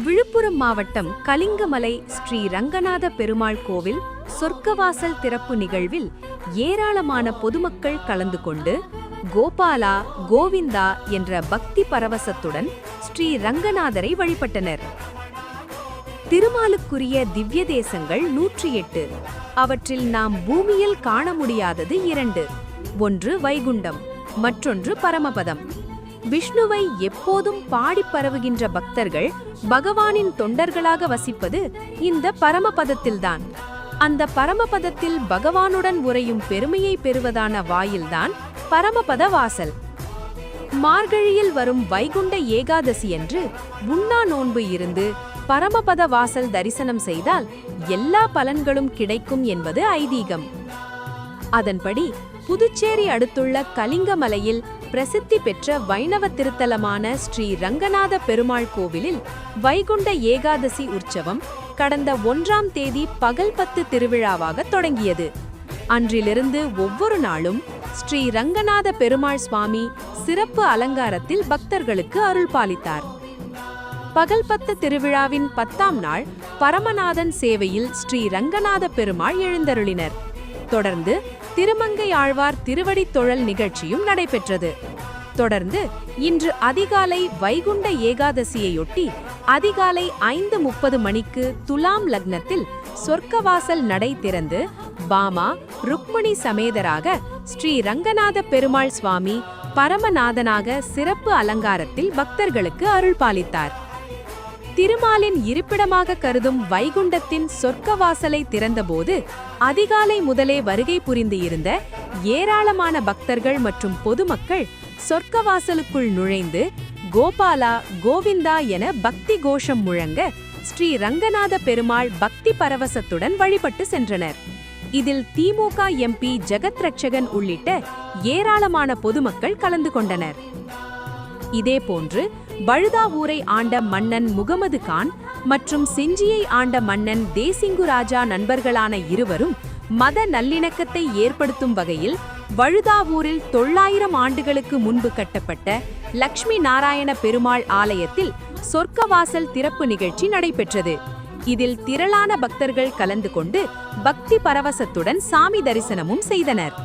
விழுப்புரம் மாவட்டம் கலிங்கமலை ஸ்ரீ ரங்கநாத பெருமாள் கோவில் சொர்க்கவாசல் திறப்பு நிகழ்வில் ஏராளமான பொதுமக்கள் கலந்து கொண்டு கோபாலா கோவிந்தா என்ற பக்தி பரவசத்துடன் ஸ்ரீ ரங்கநாதரை வழிபட்டனர். திருமாலுக்குரிய திவ்ய தேசங்கள் 108. அவற்றில் நாம் பூமியில் காண முடியாதது 2. ஒன்று வைகுண்டம், மற்றொன்று பரமபதம். விஷ்ணுவை எப்போதும் பாடிப் பரவுகின்ற பக்தர்கள் பகவானின் தொண்டர்களாக வசிப்பது இந்த பரமபதத்தில்தான். அந்த பரமபதத்தில் பகவானுடன் உறையும் பெருமையை பெறுவதான வாயில்தான் பரமபத வாசல். மார்கழியில் வரும் வைகுண்ட ஏகாதசியன்று உண்ணா நோன்பு இருந்து பரமபத வாசல் தரிசனம் செய்தால் எல்லா பலன்களும் கிடைக்கும் என்பது ஐதீகம். அதன்படி புதுச்சேரி அடுத்துள்ள கலிங்கமலையில் பிரசித்தி பெற்ற வைணவ திருத்தலமான ஸ்ரீ ரங்கநாத பெருமாள் கோவிலில் வைகுண்ட ஏகாதசி உற்சவம் கடந்த 1ஆம் தேதி பகல் 10 திருவிழாவாக தொடங்கியது. அன்றிலிருந்து ஒவ்வொரு நாளும் ஸ்ரீ ரங்கநாத பெருமாள் சுவாமி சிறப்பு அலங்காரத்தில் பக்தர்களுக்கு அருள் பாலித்தார். பகல் 10 திருவிழாவின் 10ஆம் நாள் பரமநாதன் சேவையில் ஸ்ரீ ரங்கநாத பெருமாள் எழுந்தருளினர். தொடர்ந்து திருமங்கை ஆழ்வார் திருவடித் தொழல் நிகழ்ச்சியும் நடைபெற்றது. தொடர்ந்து இன்று அதிகாலை வைகுண்ட ஏகாதசியையொட்டி அதிகாலை 5:30 மணிக்கு துலாம் லக்னத்தில் சொர்க்கவாசல் நடை திறந்து பாமா ருக்மணி சமேதராக ஸ்ரீ ரங்கநாத பெருமாள் சுவாமி பரமநாதனாக சிறப்பு அலங்காரத்தில் பக்தர்களுக்கு அருள் பாலித்தார். திருமாலின் இருப்பிடமாக கருதும் வைகுண்டத்தின் சொர்க்கவாசலை திறந்தபோது அதிகாலை முதலே வருகை புரிந்து இருந்த ஏராளமான பக்தர்கள் மற்றும் பொதுமக்கள் சொர்க்கவாசலுக்குள் நுழைந்து கோபாலா கோவிந்தா என பக்தி கோஷம் முழங்க ஸ்ரீ ரங்கநாத பெருமாள் பக்தி பரவசத்துடன் வழிபட்டு சென்றனர். இதில் திமுக எம்பி ஜெகத் ரட்சகன் உள்ளிட்ட ஏராளமான பொதுமக்கள் கலந்து கொண்டனர். இதேபோன்று பழுதாவூரை ஆண்ட மன்னன் முகமது கான் மற்றும் செஞ்சியை ஆண்ட மன்னன் தேசிங்கு ராஜா நண்பர்களான இருவரும் மத நல்லிணக்கத்தை ஏற்படுத்தும் வகையில் பழுதாவூரில் 900 ஆண்டுகளுக்கு முன்பு கட்டப்பட்ட லக்ஷ்மி நாராயண பெருமாள் ஆலயத்தில் சொர்க்கவாசல் திறப்பு நிகழ்ச்சி நடைபெற்றது. இதில் திரளான பக்தர்கள் கலந்து கொண்டு பக்தி பரவசத்துடன் சாமி தரிசனமும் செய்தனர்.